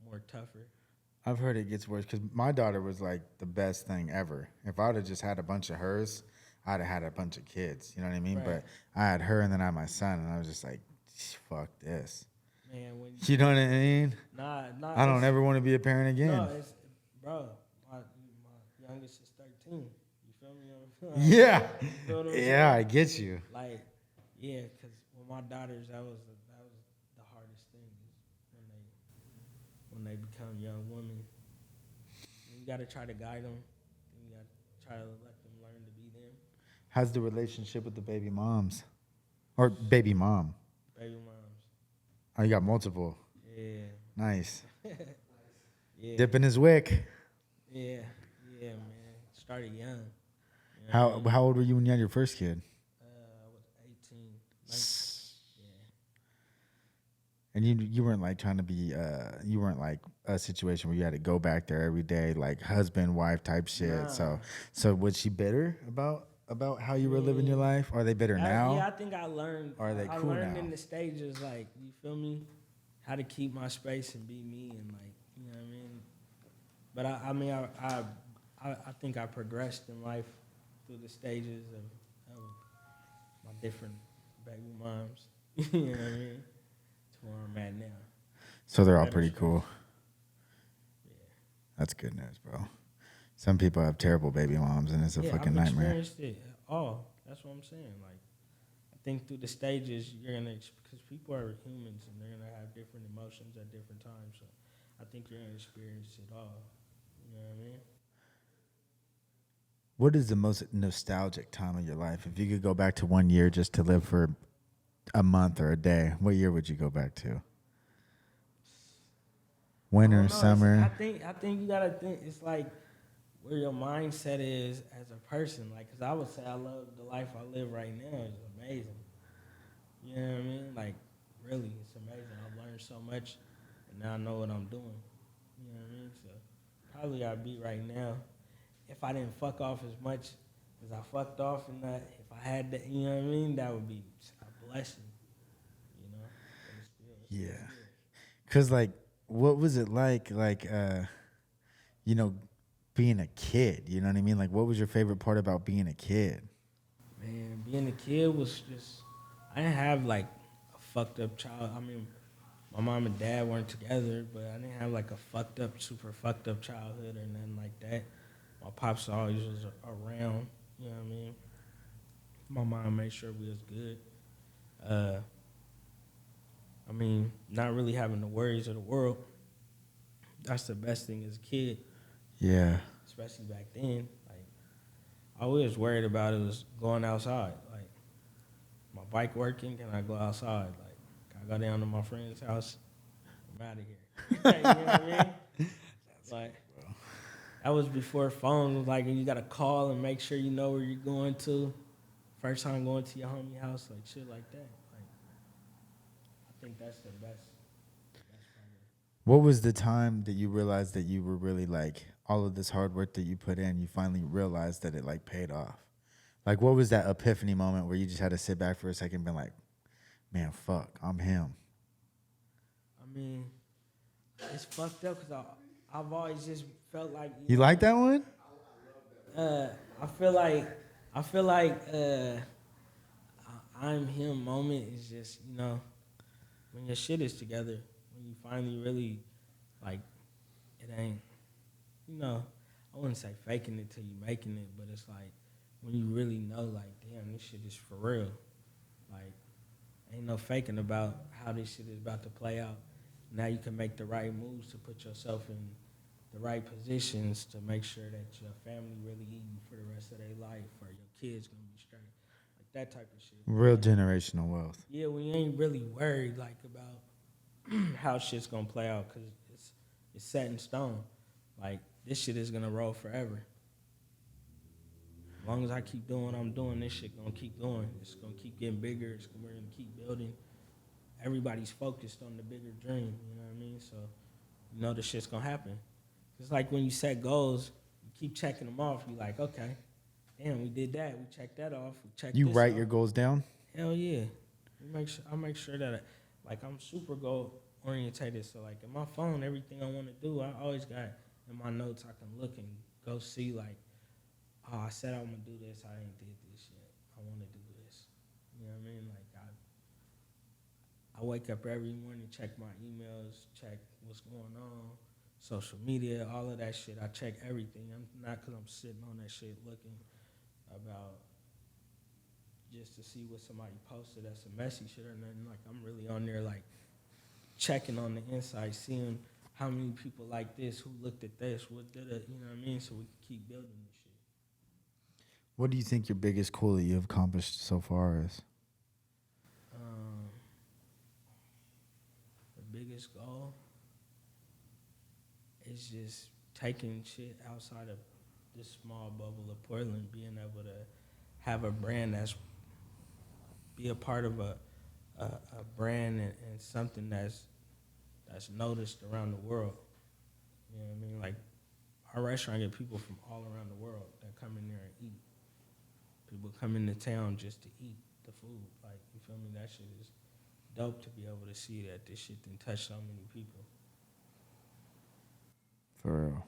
more tougher. I've heard it gets worse because my daughter was like the best thing ever. If I would have just had a bunch of hers, I'd have had a bunch of kids. You know what I mean? Right. But I had her and then I had my son, and I was just like, fuck this. Man, when You know what I mean? nah, I don't ever want to be a parent again. No, it's bro. My youngest is 13. You feel me? Yeah. You feel what I'm saying? Yeah, I get you. Like, yeah, because with my daughters, that was the hardest thing is when they become young women. You got to try to guide them. You got to try to let them learn to be them. How's the relationship with the baby moms? Or baby mom? Baby moms. Oh, you got multiple. Yeah. Nice. Yeah. Dipping his wick. Yeah. Yeah, man. started young. You know what I How mean? how old were you when you had your first kid? I was 18, 19. Yeah. And you weren't like trying to be you weren't like a situation where you had to go back there every day, like husband wife type shit. Nah. So was she bitter about how you were living your life? Are they bitter now? Yeah, I think I learned. Or are they I cool learned now? in the stages, like, you feel me, how to keep my space and be me, and like, you know what I mean. But I think I progressed in life through the stages of my different baby moms. You know what I mean? To where I'm at now. So they're all Better pretty space. cool. Yeah. That's good news, bro. Some people have terrible baby moms and it's a fucking I've nightmare. experienced it all. That's what I'm saying. Like, I think through the stages, you're gonna, because people are humans and they're gonna have different emotions at different times. So I think you're gonna experience it all. You know what I mean? What is the most nostalgic time of your life? If you could go back to 1 year just to live for a month or a day, what year would you go back to? I Winter, don't know. summer? I think you gotta think. It's like where your mindset is as a person. Like, cause I would say I love the life I live right now. It's amazing. You know what I mean? Like, really, it's amazing. I've learned so much, and now I know what I'm doing. You know what I mean? So probably I'd be right now if I didn't fuck off as much as I fucked off, and that if I had that, you know what I mean? That would be a blessing. You know? But it's still Yeah. good. Cause like, what was it like, you know, being a kid? You know what I mean? Like, what was your favorite part about being a kid? Man, being a kid was just, I didn't have like a fucked up child. I mean, my mom and dad weren't together, but I didn't have like a fucked up, super fucked up childhood or nothing like that. My pops always was around, you know what I mean? My mom made sure we was good. I mean, not really having the worries of the world. That's the best thing as a kid, Yeah. especially back then. Like, all we was worried about was going outside. Like, my bike working, can I go outside? Like, can I go down to my friend's house? I'm out of here. You know what I mean? Like, that was before phones. Like, you got to call and make sure you know where you're going to. First time going to your homie house, like shit like that. Like, I think that's the best. What was the time that you realized that you were really like all of this hard work that you put in, you finally realized that it like paid off? Like, what was that epiphany moment where you just had to sit back for a second and be like, man, fuck, I'm him? I mean, it's fucked up because I've always just felt like You like that one? I feel like I'm him moment is just, you know, when your shit is together, when you finally really, like, it ain't, you know, I wouldn't say faking it till you making it, but it's like when you really know, like, damn, this shit is for real. Like, ain't no faking about how this shit is about to play out. Now you can make the right moves to put yourself in the right positions to make sure that your family really eating for the rest of their life, or your kids gonna be straight, like that type of shit. Real Like, generational wealth. yeah, we ain't really worried like about how shit's gonna play out because it's set in stone. Like, this shit is gonna roll forever. As long as I keep doing what I'm doing, this shit gonna keep going. It's gonna keep getting bigger. We're gonna keep building. Everybody's focused on the bigger dream. You know what I mean? So you know the shit's gonna happen. It's like when you set goals, you keep checking them off. You like, okay, damn, we did that. We checked that off. We checked. You this write off. your goals down? Hell yeah. I make sure that like I'm super goal orientated. So like in my phone, everything I want to do, I always got in my notes. I can look and go see like, oh, I said I'm gonna do this. I ain't did this yet. I want to do this. You know what I mean? Like I wake up every morning, check my emails, check what's going on, social media, all of that shit. I check everything. I'm not because I'm sitting on that shit looking about just to see what somebody posted that's a messy shit or nothing. Like, I'm really on there, like, checking on the inside, seeing how many people like this, who looked at this, what did it, you know what I mean? So we can keep building this shit. What do you think your biggest goal that you've accomplished so far is? The biggest goal is just taking shit outside of this small bubble of Portland, being able to have a brand be a part of a brand and something that's noticed around the world. You know what I mean? Like, our restaurant get people from all around the world that come in there and eat. People come into town just to eat the food. Like, you feel me? That shit is dope to be able to see that this shit done touch so many people. For real.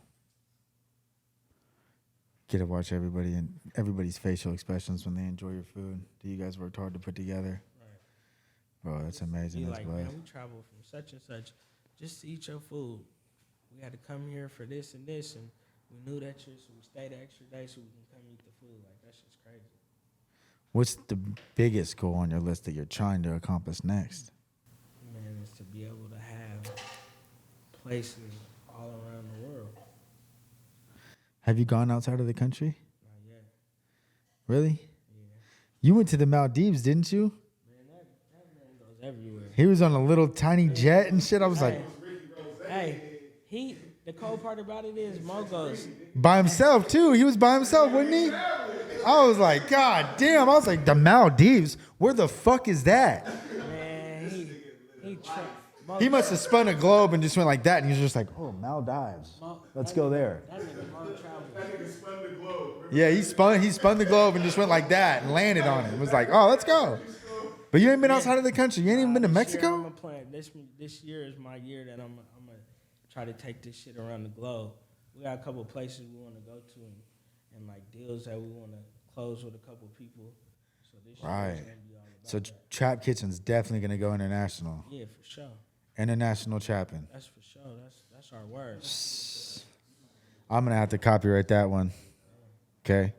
Get to watch everybody and everybody's facial expressions when they enjoy your food that you guys worked hard to put together. Right. Bro, that's amazing. Be That's like, blessed. man, we traveled from such and such just to eat your food. We had to come here for this and this, and we knew that shit, so we stayed an extra day so we can come eat the food. Like, that shit's crazy. What's the biggest goal on your list that you're trying to accomplish next? Man, is to be able to have places all around the world. Have you gone outside of the country? Not yet. Really? Yeah. You went to the Maldives, didn't you? Man, that man goes everywhere. He was on a little tiny jet and shit. I was like, The cold part about it is Mo goes. by himself too. He was by himself, wasn't he? I was like, God damn. I was like, the Maldives? Where the fuck is that? Man, he He must have spun a globe and just went like that, and he was just like, oh, Maldives. Let's go there. That nigga Mo traveled. Yeah, he spun the globe and just went like that and landed on it. It was like, oh, let's go. But you ain't been outside of the country. You ain't even been to Mexico? This year is my year that I'm gonna try to take this shit around the globe. We got a couple places we want to go to and like deals that we want to close with a couple people. So this year Right. is gonna be all about So that. Trap Kitchen's definitely going to go international. Yeah, for sure. International trapping. That's for sure. That's our word. I'm going to have to copyright that one. Okay?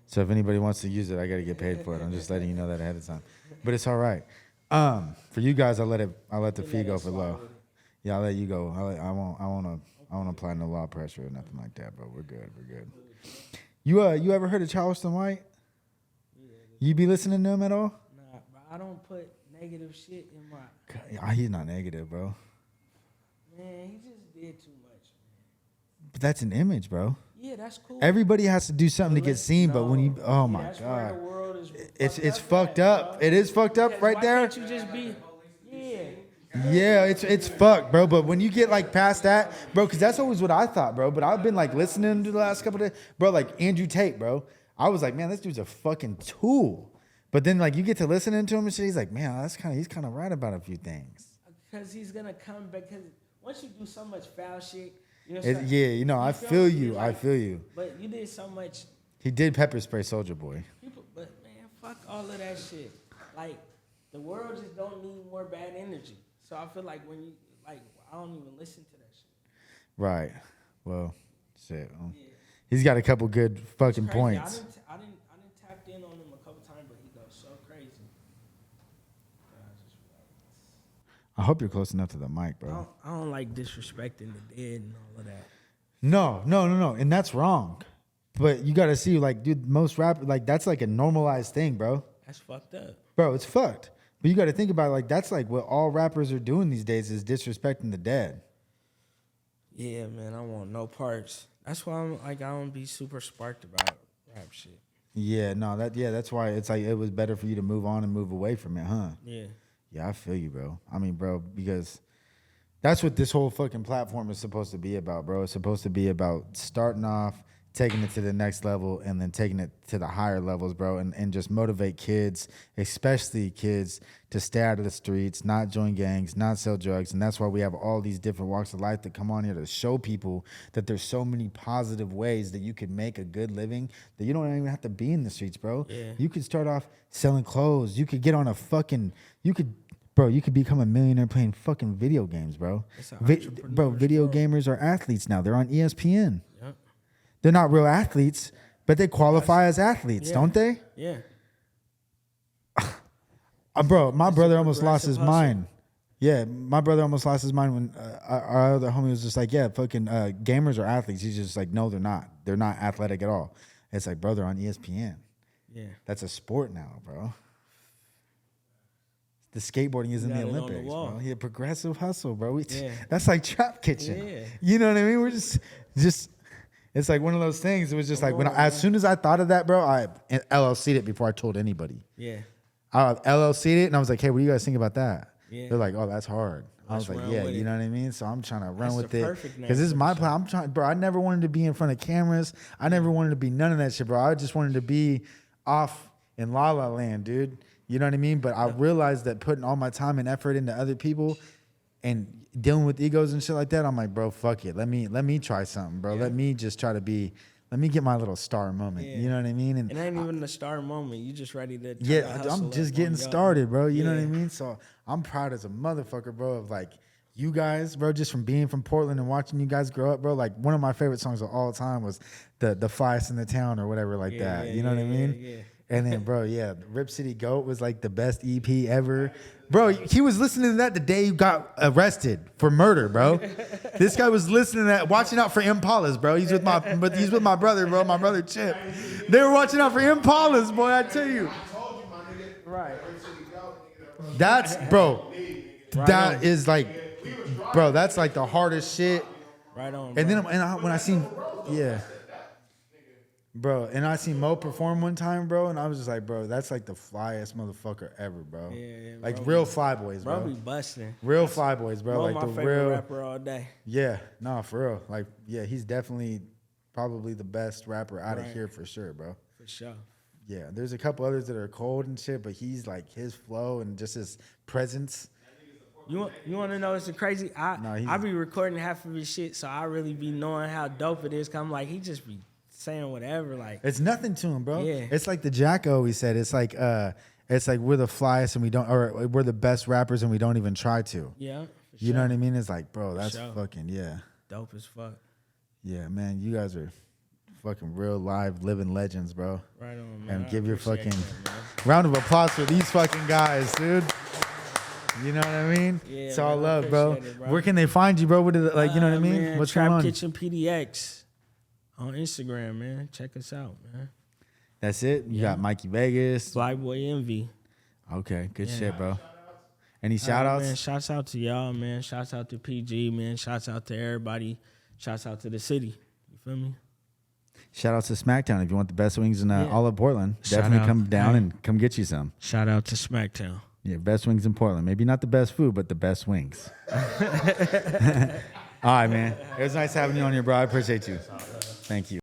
So if anybody wants to use it, I got to get paid for it. I'm just letting you know that ahead of time. But it's all right. For you guys, I'll let the fee go for low. Yeah, I'll let you go. I won't apply no law pressure or nothing like that, but we're good. You ever heard of Charleston White? You be listening to him at all? Nah, bro, I don't put negative shit in my. He's not negative, bro. Man, he just did too much, man. But that's an image, bro. Yeah, that's cool. Everybody has to do something to get seen, but when you, oh my That's where the God, world is it's fucked up. It is fucked up right there. Can't you just be? Yeah. Yeah, it's fucked, bro. But when you get like past that, bro, because that's always what I thought, bro. But I've been like listening to the last couple of days, bro. Like Andrew Tate, bro. I was like, man, this dude's a fucking tool. But then like you get to listening to him and shit, he's like, man, he's kind of right about a few things. Because he's gonna come back. Because once you do so much foul shit, you know. Yeah, you know, I feel you. Like, I feel you. But you did so much. He did pepper spray Soulja Boy. People, but man, fuck all of that shit. Like the world just don't need more bad energy. So I feel like when you like, I don't even listen to that shit. Right. Well, shit. Yeah. He's got a couple good fucking Crazy. points. I didn't tap in on him a couple times, but he goes so crazy. And I just like, I hope you're close enough to the mic, bro. I don't like disrespecting the dead and all of that. No. And that's wrong. But you got to see, like, dude, most rap, like, that's like a normalized thing, bro. That's fucked up. Bro, it's fucked. But you got to think about it, like, that's like what all rappers are doing these days is disrespecting the dead. Yeah, man, I want no parts. That's why I'm like, I don't be super sparked about rap shit. Yeah, no, that's why it's like it was better for you to move on and move away from it, huh? Yeah. Yeah, I feel you, bro. I mean, bro, because that's what this whole fucking platform is supposed to be about, bro. It's supposed to be about starting off, taking it to the next level, and then taking it to the higher levels, bro, and just motivate kids, especially kids, to stay out of the streets, not join gangs, not sell drugs. And that's why we have all these different walks of life that come on here to show people that there's so many positive ways that you could make a good living that you don't even have to be in the streets, bro. Yeah. You could start off selling clothes. You could get on you could become a millionaire playing fucking video games, bro. Bro, video gamers are athletes now. They're on ESPN. Yep. They're not real athletes, but they qualify as athletes, Yeah. don't they? Yeah. Bro, my brother almost lost his progressive hustle. mind. Yeah, my brother almost lost his mind when our other homie was just like, yeah, fucking gamers are athletes. He's just like, no, they're not. They're not athletic at all. It's like, bro, they're on ESPN. Yeah. That's a sport now, bro. The skateboarding is in got the it on the Olympics, wall. bro. Yeah, progressive hustle, bro. Yeah. That's like Trap Kitchen. Yeah. You know what I mean? We're just It's like one of those things. It was just like as soon as I thought of that, bro, I LLC'd it before I told anybody. Yeah. I LLC'd it and I was like, hey, what do you guys think about that? Yeah. They're like, oh, that's hard. I was Let's like, run yeah, with you it. know what I mean? So I'm trying to run That's with the it. perfect name Because this is for my the plan. I'm trying, bro. I never wanted to be in front of cameras. I never wanted to be none of that shit, bro. I just wanted to be off in La La Land, dude. You know what I mean? But I realized that putting all my time and effort into other people and dealing with egos and shit like that, I'm like, bro, fuck it. Let me try something, bro. Let me just try to be. Let me get my little star moment. Yeah. You know what I mean? And it ain't even the star moment. You just ready to turn the Yeah, hustle I'm just up getting on y'all. started, bro. You know what I Yeah. mean? So I'm proud as a motherfucker, bro, of like you guys, bro, just from being from Portland and watching you guys grow up, bro. Like one of my favorite songs of all time was the Flyest in the Town or whatever like that. You know what I mean? Yeah. And then, bro, yeah, Rip City Goat was like the best EP ever. Bro, he was listening to that the day you got arrested for murder, bro. This guy was listening to that, watching out for Impalas, bro. He's with my brother, bro, my brother Chip. They were watching out for Impalas, boy, I tell you. Right. That's, bro, Right that on. is like, bro, that's like the hardest shit. Right on. And bro. then when I seen, yeah. Bro, and I seen Mo perform one time, bro, and I was just like, bro, that's like the flyest motherfucker ever, bro. Yeah, like bro, real fly boys, bro bro. be busting. Real fly boys, bro. Bro, Like my the favorite real rapper all day. Yeah, no, for real. Like, yeah, he's definitely probably the best rapper out of Right. here for sure, bro. For sure. Yeah, there's a couple others that are cold and shit, but he's like his flow and just his presence. You want to know what's the crazy? No, I be recording half of his shit, so I really be knowing how dope it is. Cause I'm like, he just be saying whatever. Like, It's nothing to him, bro. Yeah. It's like the Jacko always said. It's like we're the flyest and we don't, or we're the best rappers and we don't even try to. yeah, for You sure. know what I mean? It's like, bro, that's sure. fucking, yeah. Dope as fuck. Yeah, man, you guys are fucking real live living legends, bro. Right on, man. And I give your appreciate fucking that, man. round of applause for these fucking guys, dude. You know what I mean? Yeah, it's all man, I love, bro. appreciate it, bro. Where can they find you, bro? What is it, like, you know what I mean? Man, What's Trap going on? Kitchen PDX on Instagram, man. Check us out, man. That's it? You got Mikey Vegaz. Flyboy Envy. Okay, good shit, bro. Any Man, shout-outs? shouts out to y'all, man. Shouts out to PG, man. Shouts out to everybody. Shouts out to the city. You feel me? Shout out to Smackdown. If you want the best wings in all of Portland, Shout definitely out. come down Hey. and come get you some. Shout out to Smacktown. Yeah, best wings in Portland. Maybe not the best food, but the best wings. All right, man. It was nice having you on here, bro. I appreciate you. Thank you.